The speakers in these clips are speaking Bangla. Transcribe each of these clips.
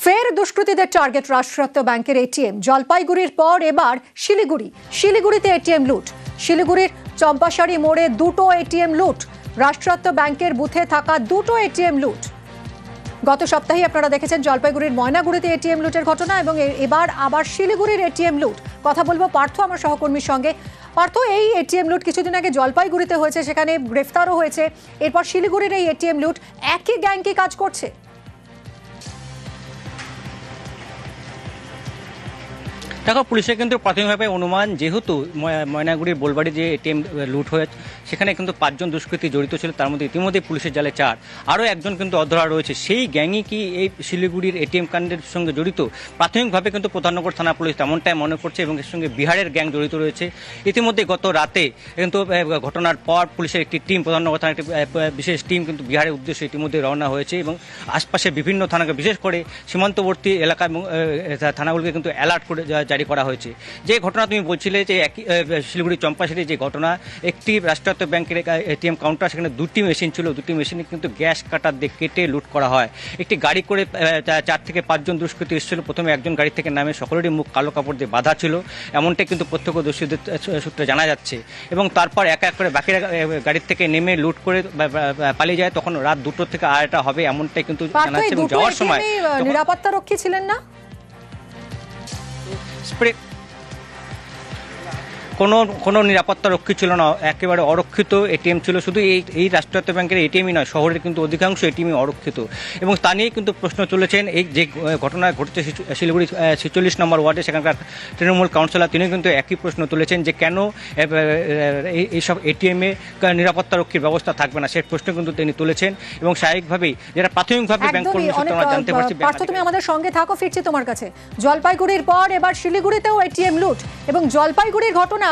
ফের দুষ্কৃতীদের টার্গেট রাষ্ট্রায়ত্ত ব্যাংকের এটিএম। জলপাইগুড়ির পর এবার শিলিগুড়িতে এটিএম লুট। শিলিগুড়ির চম্পাশাড়ি মোড়ে দুটো এটিএম লুট। রাষ্ট্রায়ত্ত ব্যাংকের বুথে থাকা দুটো এটিএম লুট। গত সপ্তাহে আপনারা দেখেছেন জলপাইগুড়ির ময়নাগুড়িতে এটিএম লুটের ঘটনা এবং এবার আবার শিলিগুড়ির এটিএম লুট। কথা বলবো পার্থ আমার সহকর্মীর সঙ্গে। পার্থ, এই এটিএম লুট কিছুদিন আগে জলপাইগুড়িতে হয়েছে, সেখানে গ্রেফতারও হয়েছে, এরপর শিলিগুড়ির এই এটিএম লুট, একই গ্যাং কি কাজ করছে? দেখো, পুলিশের কিন্তু প্রাথমিকভাবে অনুমান, যেহেতু ময়নাগুড়ির বোলবাড়ি যে এটিএম লুট হয়েছে সেখানে কিন্তু 5 জন দুষ্কৃতী জড়িত ছিল, তার মধ্যে ইতিমধ্যে পুলিশের জালে 4, আরও একজন কিন্তু অধরা রয়েছে। সেই গ্যাংই কি এই শিলিগুড়ির এটিএম কাণ্ডের সঙ্গে জড়িত? প্রাথমিকভাবে কিন্তু প্রধাননগর থানা পুলিশ তেমনটাই মনে করছে এবং এর সঙ্গে বিহারের গ্যাং জড়িত রয়েছে। ইতিমধ্যে গত রাতে কিন্তু ঘটনার পর পুলিশের একটি টিম, প্রধাননগর থানার একটি বিশেষ টিম কিন্তু বিহারের উদ্দেশ্যে ইতিমধ্যে রওনা হয়েছে এবং আশপাশে বিভিন্ন থানাকে, বিশেষ করে সীমান্তবর্তী এলাকা এবং থানাগুলিকে কিন্তু অ্যালার্ট করে জারি করা হয়েছে। যে ঘটনা তুমি বলছিলে যে শিলিগুড়ি চম্পাশাড়ি যে ঘটনা, একটি রাষ্ট্রায়ত্ত ব্যাংকের এটিএম কাউন্টার, সেখানে 2টি মেশিন ছিল, 2টি মেশিনে কিন্তু গ্যাস কাটার দিয়ে কেটে লুট করা হয়। একটি গাড়ি করে 4 থেকে 5 জন দুষ্কৃতী এসেছিল। প্রথমে একজন গাড়ি থেকে নামে, সকলেরই মুখ কালো কাপড় দিয়ে বাঁধা ছিল, এমনটাই কিন্তু প্রত্যক্ষদর্শীদের সূত্রে জানা যাচ্ছে। এবং তারপর এক এক করে বাকিরা গাড়ির থেকে নেমে লুট করে পালিয়ে যায়। তখন রাত 2টো থেকে 2:30 হবে, এমনটাই কিন্তু জানা যাচ্ছে। এবং যাওয়ার সময় নিরাপত্তা রক্ষী ছিলেন না? কোনো নিরাপত্তা রক্ষী ছিল না, একেবারে অরক্ষিত এটিএম ছিল। শুধু এই রাষ্ট্রায়ত্ত ব্যাংকের এটিএমই নয়, শহরের কিন্তু অধিকাংশ এটিএমই অরক্ষিত। এবং তা নিয়েই কিন্তু প্রশ্ন তুলেছেন এই যে ঘটনা ঘটেছে শিলিগুড়ি 46 নম্বর ওয়ার্ডে, সেখানকার তৃণমূল কাউন্সিলর, তিনি কিন্তু একই প্রশ্ন তুলেছেন যে কেন এইসব এটিএমে নিরাপত্তা রক্ষীর ব্যবস্থা থাকবে না, সেই প্রশ্ন কিন্তু তিনি তুলেছেন। এবং স্বাভাবিকভাবেই যেটা প্রাথমিকভাবে ব্যাংক কর্মী সূত্রে জানতে পারছি। পার্থ, তুমি আমাদের সঙ্গে থাকো, ফিরছি তোমার কাছে। জলপাইগুড়ির পর এবার শিলিগুড়িতেও এটিএম লুট এবং জলপাইগুড়ির ঘটনা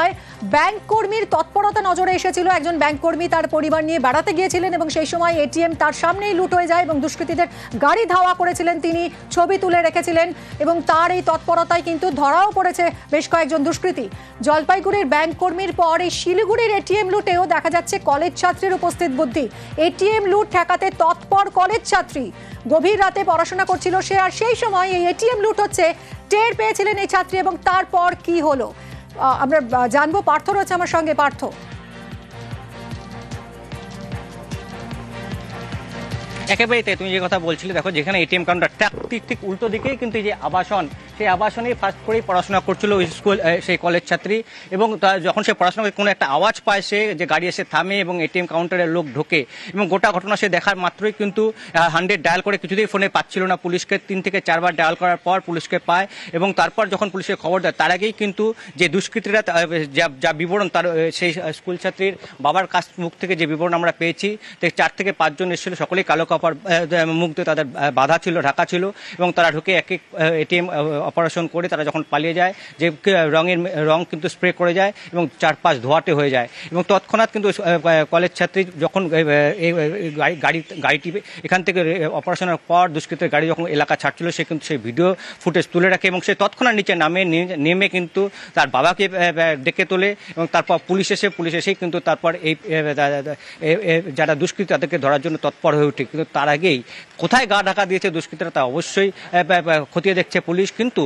ব্যাংক কর্মীর তৎপরতা নজরে এসেছিল। একজন ব্যাংক কর্মী তার পরিবার নিয়ে বেড়াতে গিয়েছিলেন এবং সেই সময় এটিএম তার সামনেই লুট হয়ে যায় এবং দুষ্কৃতীদের গাড়ি ধাওয়া করেছিলেন, তিনি ছবি তুলে রেখেছিলেন এবং তার এই তৎপরতায় কিন্তু ধরাও পড়েছে বেশ কয়েকজন দুষ্কৃতী। জলপাইগুড়ির ব্যাংক কর্মীর পর এই শিলিগুড়ির এটিএম লুটেও দেখা যাচ্ছে কলেজ ছাত্রীর উপস্থিত বুদ্ধি। এটিএম লুট ঠেকাতে তৎপর কলেজ ছাত্রী, গভীর রাতে পড়াশোনা করছিল সে, আর সেই সময় এই এটিএম লুট হচ্ছে টের পেয়েছিলেন এই ছাত্রী। এবং তারপর কি হলো আমরা জানবো। পার্থ রয়েছে আমার সঙ্গে। পার্থ, একেবারেই তাই, তুমি যে কথা বলছিলে। দেখো, যেখানে এটিএম কাউন্টার ঠিক উল্টো দিকেই কিন্তু যে আবাসন, সেই আবাসনেই ফার্স্ট করেই পড়াশোনা করছিল ওই স্কুল, সেই কলেজ ছাত্রী। এবং যখন সে পড়াশোনা করে কোনো একটা আওয়াজ পায়, সে যে গাড়ি এসে থামে এবং এটিএম কাউন্টারের লোক ঢোকে এবং গোটা ঘটনা সে দেখার মাত্রই কিন্তু 100 ডায়াল করে, কিছুতেই ফোনে পাচ্ছিল না পুলিশকে। 3 থেকে 4 বার ডায়াল করার পর পুলিশকে পায় এবং তারপর যখন পুলিশকে খবর দেয়, তার আগেই কিন্তু যে দুষ্কৃতীরা যা বিবরণ, তার সেই স্কুল ছাত্রীর বাবার কাছ মুখ থেকে যে বিবরণ আমরা পেয়েছি, 4 থেকে 5 জন এসেছিল, সকলেই কালো কাপড় মুখ দিয়ে তাদের বাধা ছিল, ঢাকা ছিল এবং তারা ঢুকে এক এক এটিএম অপারেশন করে তারা যখন পালিয়ে যায়, যে রং কিন্তু স্প্রে করে যায় এবং চারপাশ ধোয়াটে হয়ে যায়। এবং তৎক্ষণাৎ কিন্তু কলেজ ছাত্রী যখন গাড়িটি এখান থেকে অপারেশনের পর দুষ্কৃতের গাড়ি যখন এলাকা ছাড়ছিল, সে কিন্তু সেই ভিডিও ফুটেজ তুলে রাখে এবং সে তৎক্ষণাৎ নিচে নেমে কিন্তু তার বাবাকে ডেকে তোলে এবং তারপর পুলিশ এসেই কিন্তু তারপর এই যারা দুষ্কৃতী তাদেরকে ধরার জন্য তৎপর হয়ে ওঠে। কিন্তু তার আগেই কোথায় গা ঢাকা দিয়েছে দুষ্কৃতীরা তা অবশ্যই খতিয়ে দেখছে পুলিশ। কিন্তু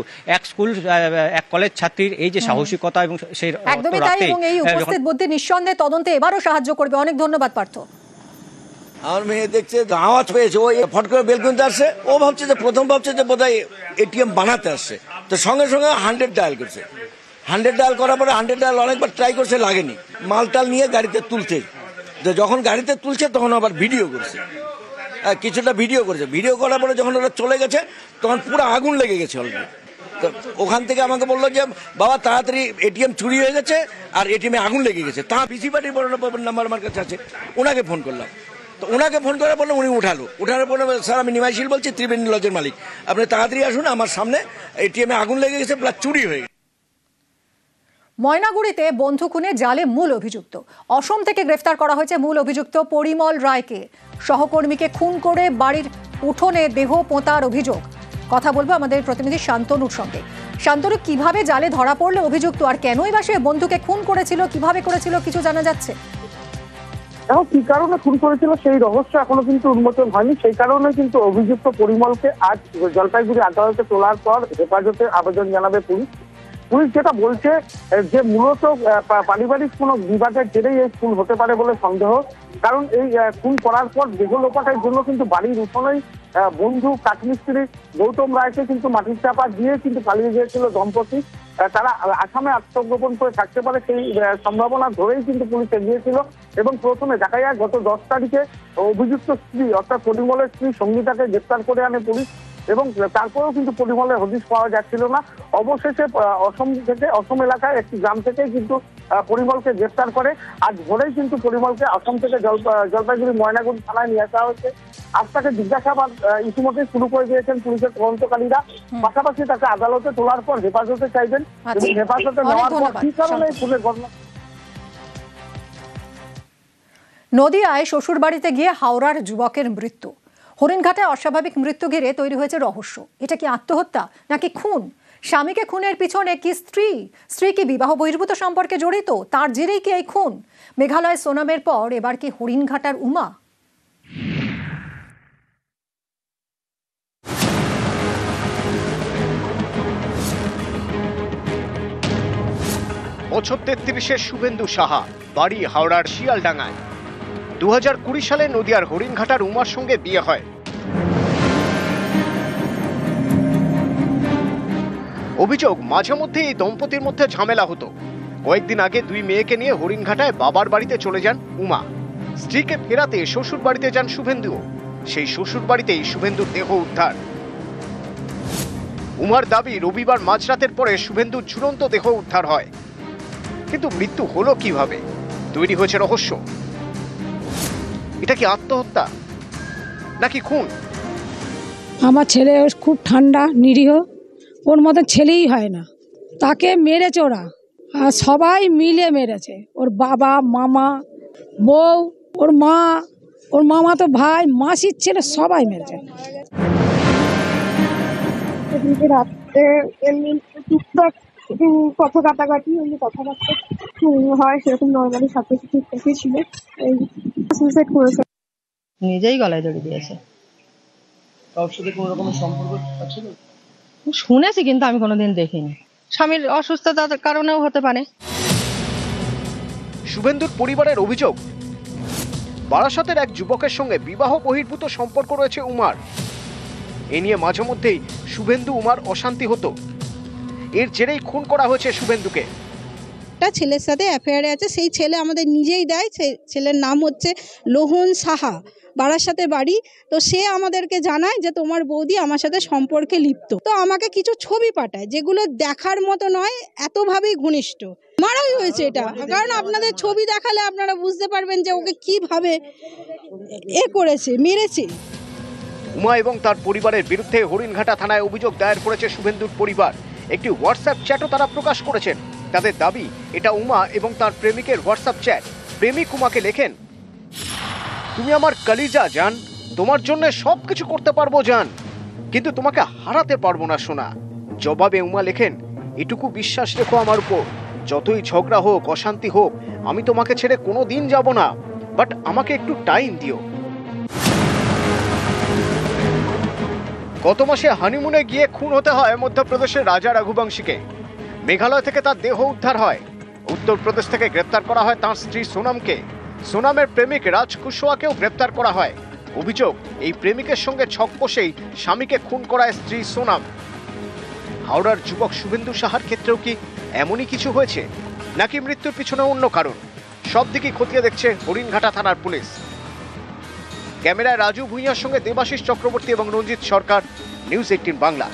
এক কলেজ ছাত্রীর এই যে সাহসিকতা এবং সেই একদমই তাই, এবং এই উপস্থিত বুদ্ধি নিঃসন্দেহে তদন্তে এবারও সাহায্য করবে। অনেক ধন্যবাদ পার্থ। আমার মেয়ে দেখছে আওয়াজ পেয়েছে, ও ফট করে বেল কিনতে আসছে, ও ভাবছে যে ভাবছে যে বোধহয় এটিএম বানাতে আসছে, তো সঙ্গে সঙ্গে 100 ডায়াল করছে। 100 ডায়াল করার পরে 100 ডায়াল অনেকবার ট্রাই করছে, লাগেনি। মালটাল নিয়ে গাড়িতে তুলছে, যখন গাড়িতে তুলছে তখন আবার ভিডিও করছে, কিছুটা ভিডিও করেছে। ভিডিও করার পরে যখন ওরা চলে গেছে তখন পুরো আগুন লেগে গেছে অলরেডি। তো ওখান থেকে আমাকে বললো যে বাবা তাড়াতাড়ি এটিএম চুরি হয়ে গেছে আর এটিএমে আগুন লেগে গেছে। তা পিসি পার্টির বড় নাম্বার আমার কাছে আছে, ওনাকে ফোন করলাম। তো ওনাকে ফোন করার পরে উনি উঠানোর পরে, স্যার আমি নিমাইশীল বলছি, ত্রিবেণী লজের মালিক, আপনি তাড়াতাড়ি আসুন, আমার সামনে এটিএমে আগুন লেগে গেছে, প্লাস চুরি হয়ে গেছে। ময়নাগুড়িতে বন্ধু খুনে জালে মূল অভিযুক্ত। অসম থেকে গ্রেফতার করা হয়েছে মূল অভিযুক্ত পরিমল রায়কে। সহকর্মীকে খুন করে বাড়ির উঠোনে দেহ পোঁতার অভিযোগ। কথা বলবো আমাদের প্রতিনিধি শান্তনুর সঙ্গে। শান্তনু, কিভাবে জালে ধরা পড়লো অভিযুক্ত আর কেনই বা সে বন্ধুকে খুন করেছিল, কিভাবে করেছিল, কিছু জানা যাচ্ছে? এখন কি কারণে খুন করেছিল সেই রহস্য এখনো কিন্তু উন্মোচন হয়নি। সেই কারণে কিন্তু অভিযুক্ত পরিমলকে আজ জলপাইগুড়ি আদালতে তোলার পর হেফাজতে আবেদন জানাবে পুলিশ। পুলিশ যেটা বলছে যে মূলত পারিবারিক কোনো বিবাদের জেরেই এই খুন হতে পারে বলে সন্দেহ। কারণ এই খুন করার পর দেহ লোপাটের জন্য কিন্তু বাড়ির উঠোনেই বন্ধু কাঠমিস্ত্রি গৌতম রায়কে কিন্তু মাটির চাপা দিয়ে কিন্তু পালিয়ে গিয়েছিল দম্পতি। তারা আসামে আত্মগোপন করে থাকতে পারে সেই সম্ভাবনা ধরেই কিন্তু পুলিশ এগিয়েছিল। এবং প্রথমে দেখা যায় গত 10 তারিখে অভিযুক্ত স্ত্রী অর্থাৎ পরিমলের স্ত্রী সঙ্গীতাকে গ্রেপ্তার করে আনে পুলিশ, এবং তারপরেও কিন্তু পরিমলের হদিশ পাওয়া যাচ্ছিল না। অবশেষে অসম এলাকায় একটি গ্রাম থেকে কিন্তু পরিমলকে গ্রেপ্তার করে। আজ ভোরেই কিন্তু পরিমলকে আসাম থেকে জলপাইগুড়ি ময়নাগুড়ি থানায় নিয়ে আসা হয়েছে। আজ তাকে জিজ্ঞাসাবাদ ইতিমধ্যে শুরু করে দিয়েছেন পুলিশের তদন্তকারীরা। পাশাপাশি তাকে আদালতে তোলার পর হেফাজতে চাইবেন, এবং হেফাজতে নেওয়ার পর কি কারণে খুনের ঘটনা। নদিয়ায় শ্বশুর বাড়িতে গিয়ে হাওড়ার যুবকের মৃত্যু। হরিণঘাটে অস্বাভাবিক মৃত্যু ঘিরে তৈরি হয়েছে রহস্য। এটা কি আত্মহত্যা নাকি খুন? স্বামীকে খুনের পিছনে কি স্ত্রী কি বিবাহ বহির্ভূত সম্পর্কে জড়িত? তার জেরেই কি এই খুন? মেঘালয় সোনামের পর এবার কি হরিণঘাটার উমা? বছর 33-এর শুভেন্দু সাহা, বাড়ি হাওড়ার শিয়ালডাঙ্গায়। 2020 সালে নদিয়ার হরিণঘাটার উমার সঙ্গে বিয়ে হয়। অভিযোগ, মাঝে মধ্যে এই দম্পতির মধ্যে ঝামেলা হতো। কয়েকদিন আগে 2 মেয়েকে নিয়ে হরিণঘাটায় বাবার বাড়িতে চলে যান উমা। স্ত্রীকে ফেরাতে শ্বশুর বাড়িতে যান শুভেন্দুও। সেই শ্বশুর বাড়িতেই শুভেন্দুর দেহ উদ্ধার। উমার দাবি, রবিবার মাঝরাতের পরে শুভেন্দুর ঝুলন্ত দেহ উদ্ধার হয়। কিন্তু মৃত্যু হলো কিভাবে? তৈরি হয়েছে রহস্য। এটা কি আত্মহত্যা নাকি খুন? আমার ছেলে খুব ঠান্ডা নিরীহ, ওর মতন ছেলেই হয় না। তাকে মেরেছে ওরা, আর সবাই মিলে মেরেছে। ওর বাবা, মামা, বউ, ওর মা, ওর মামা তো ভাই, মাসির ছেলে, সবাই মেরেছে। রাত্রে এমনি টুকটাক কথা কাটাকাটি কথাবার্তা হয়, সেরকম নর্মালি সাথে ঠিকঠাকই ছিল। এই সুইসাইড করেছে, নিজেই গলায় দড়ি দিয়েছে। কারোর সাথে কোনো রকমের সম্পর্ক আছে? শুনেছি, কিন্তু আমি কোনোদিন দেখিনি। স্বামীর অসুস্থতার কারণেও হতে পারে। শুভেন্দুর পরিবারের অভিযোগ, বারাসাতের এক যুবকের সঙ্গে বিবাহ বহির্ভূত সম্পর্ক রয়েছে উমার। এ নিয়ে মাঝে মধ্যেই শুভেন্দু উমার অশান্তি হতো। এর জেরেই খুন করা হয়েছে শুভেন্দুকে। একটা ছেলের সাথে অ্যাফেয়ারে আছে, সেই ছেলে আমাদের নিজেই দেয়। সেই ছেলের নাম হচ্ছে লোহন সাহা, বারাসাতে বাড়ি। তো সে আমাদেরকে জানায় যে তোমার বৌদি আমার সাথে সম্পর্কে লিপ্ত। তো আমাকে কিছু ছবি পাঠায়, যেগুলো দেখার মতো নয়, এতভাবেই ঘনিষ্ঠ। মারাই হয়েছে এটা, কারণ আপনাদের ছবি দেখালে আপনারা বুঝতে পারবেন যে ওকে কিভাবে করেছে, মেরেছে। উমা এবং তার পরিবারের বিরুদ্ধে হরিণঘাটা থানায় অভিযোগ দায়ের করেছে শুভেন্দুর পরিবার। একটি হোয়াটসঅ্যাপ চ্যাটও তারা প্রকাশ করেছেন। তাদের দাবি, এটা উমা এবং তার প্রেমিকের হোয়াটসঅ্যাপ চ্যাট। প্রেমিক উমাকে লেখেন, তুমি আমার কলিজা জান, তোমার জন্য সবকিছু করতে পারবো জান, কিন্তু তোমাকে হারাতে পারবো না সোনা। জবাবে উমা লেখেন, এটুকু বিশ্বাস রেখো আমার উপর, যতই ঝগড়া হোক, অশান্তি হোক, আমি তোমাকে ছেড়ে কোনো দিন যাব না, বাট আমাকে একটু টাইম দিও। গত মাসে হানিমুনে গিয়ে খুন হতে হয় মধ্যপ্রদেশের রাজা রঘুবংশীকে। মেঘালয় থেকে তার দেহ উদ্ধার হয়। উত্তরপ্রদেশ থেকে গ্রেপ্তার করা হয় তাঁর স্ত্রী সোনামকে। সোনামের প্রেমিক রাজ কুশওয়াকেও গ্রেপ্তার করা হয়। অভিযোগ, এই প্রেমিকের সঙ্গে ছক কষেই স্বামীকে খুন করায় স্ত্রী সোনাম। হাওড়ার যুবক শুভেন্দু সাহার ক্ষেত্রেও কি এমনই কিছু হয়েছে, নাকি মৃত্যুর পিছনে অন্য কারণ? সব দিকই খতিয়ে দেখছে হরিণঘাটা থানার পুলিশ। ক্যামেরায় রাজু ভুঁইয়ার সঙ্গে দেবাশিস চক্রবর্তী এবং রঞ্জিত সরকার, নিউজ 18 বাংলা।